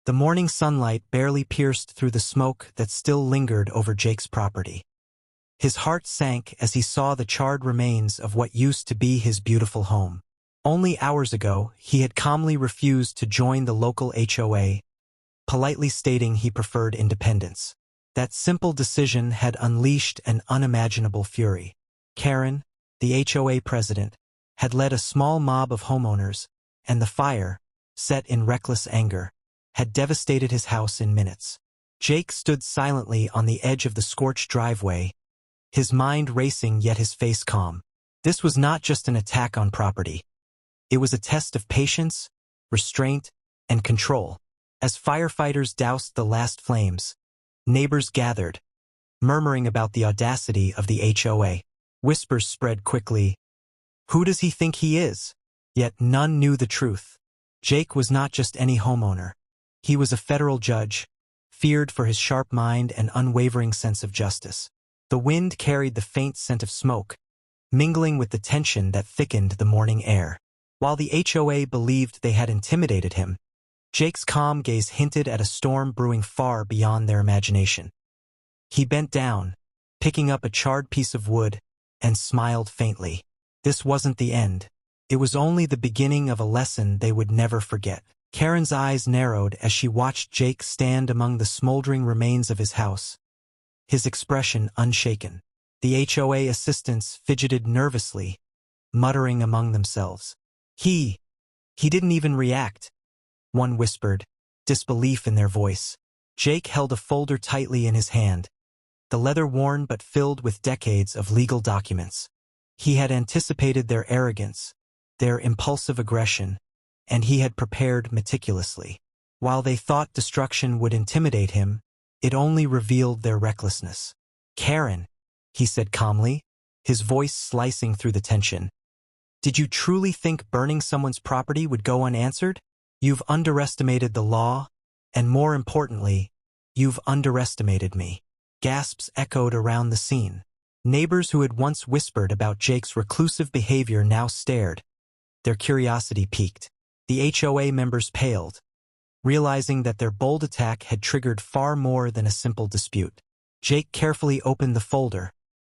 The morning sunlight barely pierced through the smoke that still lingered over Jake's property. His heart sank as he saw the charred remains of what used to be his beautiful home. Only hours ago, he had calmly refused to join the local HOA, politely stating he preferred independence. That simple decision had unleashed an unimaginable fury. Karen, the HOA president, had led a small mob of homeowners, and the fire, set in reckless anger, had devastated his house in minutes. Jake stood silently on the edge of the scorched driveway, his mind racing yet his face calm. This was not just an attack on property. It was a test of patience, restraint, and control. As firefighters doused the last flames, neighbors gathered, murmuring about the audacity of the HOA. Whispers spread quickly. Who does he think he is? Yet none knew the truth. Jake was not just any homeowner. He was a federal judge, feared for his sharp mind and unwavering sense of justice. The wind carried the faint scent of smoke, mingling with the tension that thickened the morning air. While the HOA believed they had intimidated him, Jake's calm gaze hinted at a storm brewing far beyond their imagination. He bent down, picking up a charred piece of wood, and smiled faintly. This wasn't the end. It was only the beginning of a lesson they would never forget. Karen's eyes narrowed as she watched Jake stand among the smoldering remains of his house, his expression unshaken. The HOA assistants fidgeted nervously, muttering among themselves. He didn't even react, one whispered, disbelief in their voice. Jake held a folder tightly in his hand, the leather worn but filled with decades of legal documents. He had anticipated their arrogance, their impulsive aggression, and he had prepared meticulously. While they thought destruction would intimidate him, it only revealed their recklessness. Karen, he said calmly, his voice slicing through the tension. Did you truly think burning someone's property would go unanswered? You've underestimated the law, and more importantly, you've underestimated me. Gasps echoed around the scene. Neighbors who had once whispered about Jake's reclusive behavior now stared, their curiosity piqued. The HOA members paled, realizing that their bold attack had triggered far more than a simple dispute. Jake carefully opened the folder,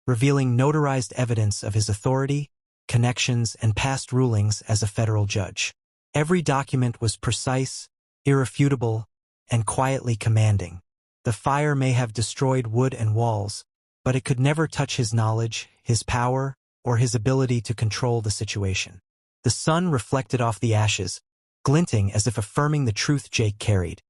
revealing notarized evidence of his authority, connections, and past rulings as a federal judge. Every document was precise, irrefutable, and quietly commanding. The fire may have destroyed wood and walls, but it could never touch his knowledge, his power, or his ability to control the situation. The sun reflected off the ashes, glinting as if affirming the truth Jake carried.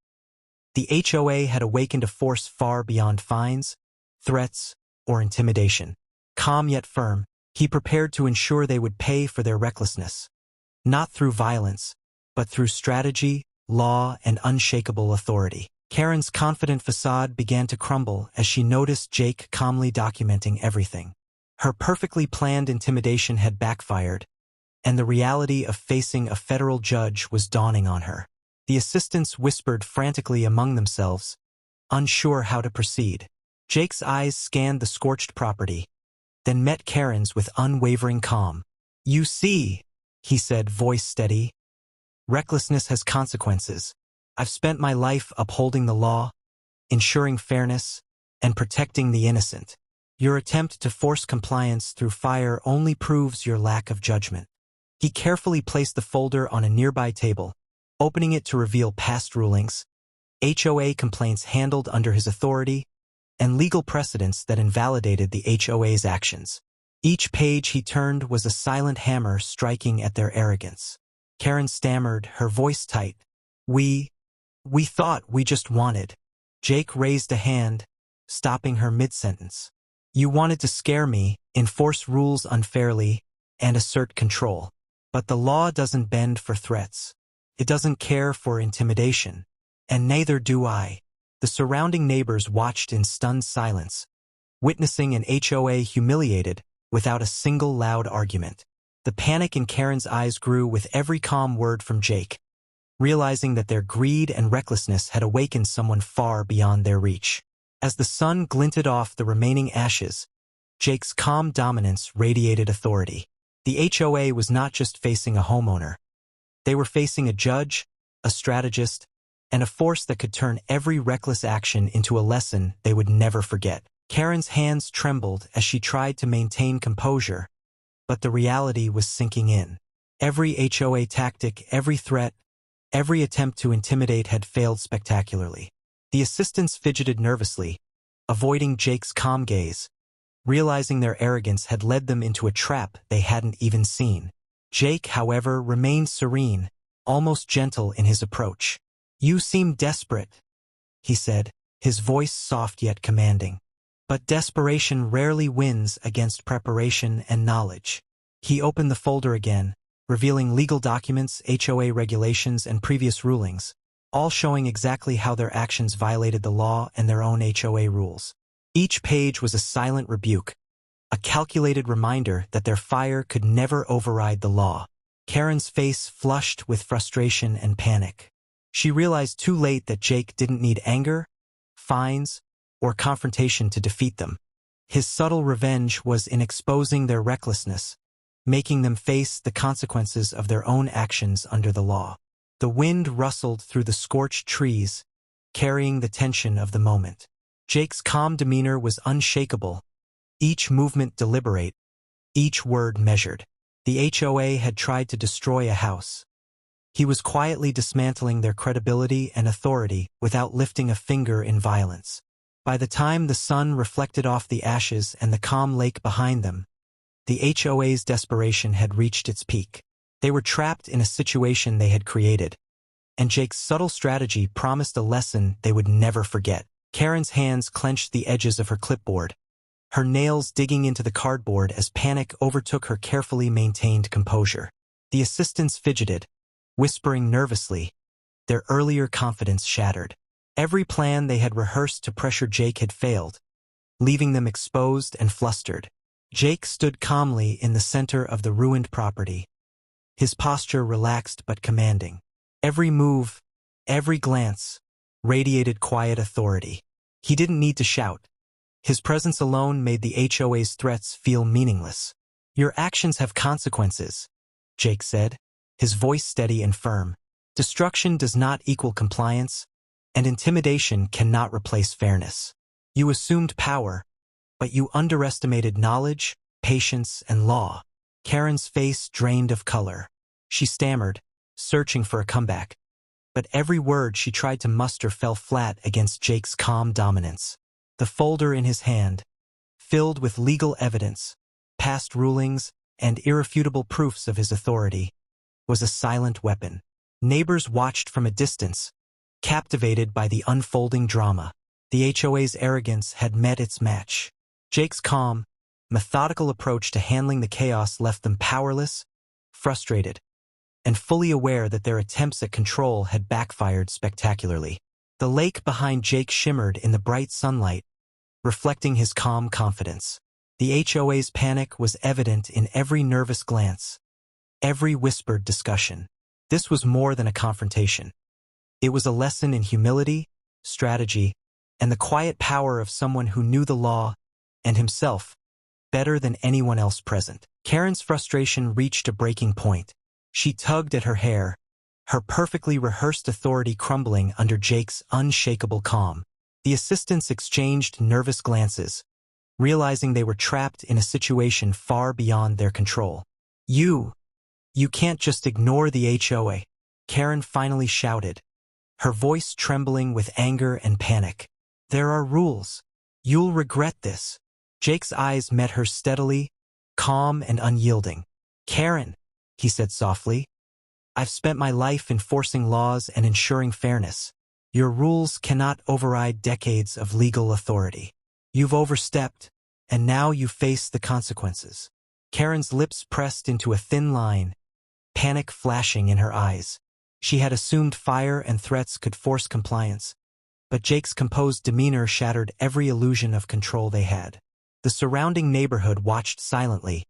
The HOA had awakened a force far beyond fines, threats, or intimidation. Calm yet firm, he prepared to ensure they would pay for their recklessness. Not through violence, but through strategy, law, and unshakable authority. Karen's confident facade began to crumble as she noticed Jake calmly documenting everything. Her perfectly planned intimidation had backfired, and the reality of facing a federal judge was dawning on her. The assistants whispered frantically among themselves, unsure how to proceed. Jake's eyes scanned the scorched property, then met Karen's with unwavering calm. "You see," he said, voice steady, "recklessness has consequences. I've spent my life upholding the law, ensuring fairness, and protecting the innocent. Your attempt to force compliance through fire only proves your lack of judgment." He carefully placed the folder on a nearby table, opening it to reveal past rulings, HOA complaints handled under his authority, and legal precedents that invalidated the HOA's actions. Each page he turned was a silent hammer striking at their arrogance. Karen stammered, her voice tight. We thought we just wanted." Jake raised a hand, stopping her mid-sentence. "You wanted to scare me, enforce rules unfairly, and assert control. But the law doesn't bend for threats. It doesn't care for intimidation. And neither do I." The surrounding neighbors watched in stunned silence, witnessing an HOA humiliated without a single loud argument. The panic in Karen's eyes grew with every calm word from Jake, realizing that their greed and recklessness had awakened someone far beyond their reach. As the sun glinted off the remaining ashes, Jake's calm dominance radiated authority. The HOA was not just facing a homeowner. They were facing a judge, a strategist, and a force that could turn every reckless action into a lesson they would never forget. Karen's hands trembled as she tried to maintain composure, but the reality was sinking in. Every HOA tactic, every threat, every attempt to intimidate had failed spectacularly. The assistants fidgeted nervously, avoiding Jake's calm gaze, realizing their arrogance had led them into a trap they hadn't even seen. Jake, however, remained serene, almost gentle in his approach. "You seem desperate," he said, his voice soft yet commanding. "But desperation rarely wins against preparation and knowledge." He opened the folder again, revealing legal documents, HOA regulations, and previous rulings, all showing exactly how their actions violated the law and their own HOA rules. Each page was a silent rebuke, a calculated reminder that their fire could never override the law. Karen's face flushed with frustration and panic. She realized too late that Jake didn't need anger, fines, or confrontation to defeat them. His subtle revenge was in exposing their recklessness, making them face the consequences of their own actions under the law. The wind rustled through the scorched trees, carrying the tension of the moment. Jake's calm demeanor was unshakable, each movement deliberate, each word measured. The HOA had tried to destroy a house. He was quietly dismantling their credibility and authority without lifting a finger in violence. By the time the sun reflected off the ashes and the calm lake behind them, the HOA's desperation had reached its peak. They were trapped in a situation they had created, and Jake's subtle strategy promised a lesson they would never forget. Karen's hands clenched the edges of her clipboard, her nails digging into the cardboard as panic overtook her carefully maintained composure. The assistants fidgeted, whispering nervously, their earlier confidence shattered. Every plan they had rehearsed to pressure Jake had failed, leaving them exposed and flustered. Jake stood calmly in the center of the ruined property, his posture relaxed but commanding. Every move, every glance, radiated quiet authority. He didn't need to shout. His presence alone made the HOA's threats feel meaningless. "Your actions have consequences," Jake said, his voice steady and firm. "Destruction does not equal compliance, and intimidation cannot replace fairness. You assumed power, but you underestimated knowledge, patience, and law." Karen's face drained of color. She stammered, searching for a comeback. But every word she tried to muster fell flat against Jake's calm dominance. The folder in his hand, filled with legal evidence, past rulings, and irrefutable proofs of his authority, was a silent weapon. Neighbors watched from a distance, captivated by the unfolding drama. The HOA's arrogance had met its match. Jake's calm, methodical approach to handling the chaos left them powerless, frustrated, and fully aware that their attempts at control had backfired spectacularly. The lake behind Jake shimmered in the bright sunlight, reflecting his calm confidence. The HOA's panic was evident in every nervous glance, every whispered discussion. This was more than a confrontation. It was a lesson in humility, strategy, and the quiet power of someone who knew the law and himself better than anyone else present. Karen's frustration reached a breaking point. She tugged at her hair, her perfectly rehearsed authority crumbling under Jake's unshakable calm. The assistants exchanged nervous glances, realizing they were trapped in a situation far beyond their control. You can't just ignore the HOA," Karen finally shouted, her voice trembling with anger and panic. "There are rules. You'll regret this." Jake's eyes met hers steadily, calm and unyielding. "Karen," he said softly, "I've spent my life enforcing laws and ensuring fairness. Your rules cannot override decades of legal authority. You've overstepped, and now you face the consequences." Karen's lips pressed into a thin line, panic flashing in her eyes. She had assumed fire and threats could force compliance, but Jake's composed demeanor shattered every illusion of control they had. The surrounding neighborhood watched silently,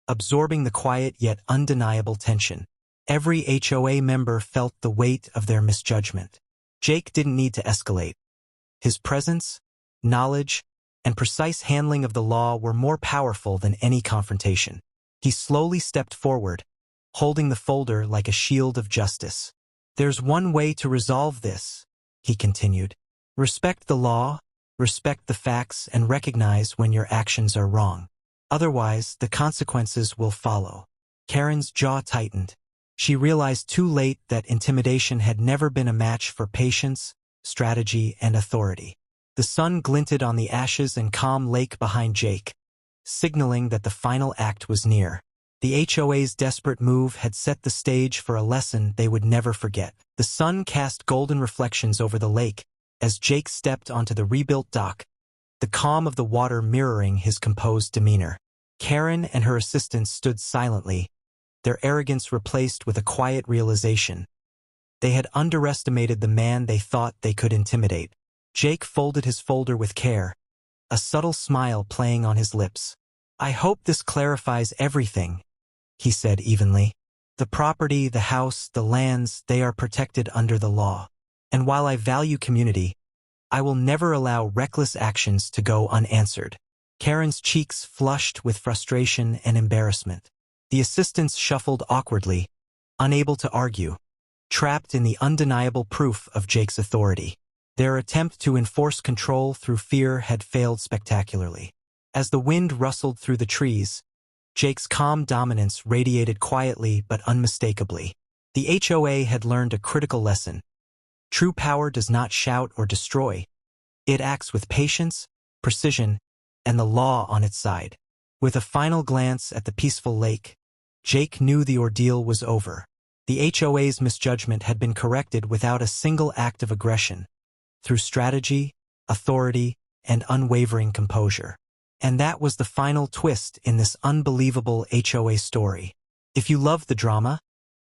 absorbing the quiet yet undeniable tension. Every HOA member felt the weight of their misjudgment. Jake didn't need to escalate. His presence, knowledge, and precise handling of the law were more powerful than any confrontation. He slowly stepped forward, holding the folder like a shield of justice. "There's one way to resolve this," he continued. Respect the law, respect the facts, and recognize when your actions are wrong. Otherwise, the consequences will follow. Karen's jaw tightened. She realized too late that intimidation had never been a match for patience, strategy, and authority. The sun glinted on the ashes and calm lake behind Jake, signaling that the final act was near. The HOA's desperate move had set the stage for a lesson they would never forget. The sun cast golden reflections over the lake as Jake stepped onto the rebuilt dock, the calm of the water mirroring his composed demeanor. Karen and her assistants stood silently, their arrogance replaced with a quiet realization. They had underestimated the man they thought they could intimidate. Jake folded his folder with care, a subtle smile playing on his lips. I hope this clarifies everything, he said evenly. The property, the house, the lands, they are protected under the law. And while I value community, I will never allow reckless actions to go unanswered. Karen's cheeks flushed with frustration and embarrassment. The assistants shuffled awkwardly, unable to argue, trapped in the undeniable proof of Jake's authority. Their attempt to enforce control through fear had failed spectacularly. As the wind rustled through the trees, Jake's calm dominance radiated quietly but unmistakably. The HOA had learned a critical lesson. True power does not shout or destroy. It acts with patience, precision, and the law on its side. With a final glance at the peaceful lake, Jake knew the ordeal was over. The HOA's misjudgment had been corrected without a single act of aggression, through strategy, authority, and unwavering composure. And that was the final twist in this unbelievable HOA story. If you loved the drama,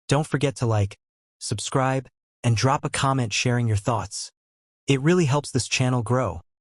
don't forget to like, subscribe, and drop a comment sharing your thoughts. It really helps this channel grow.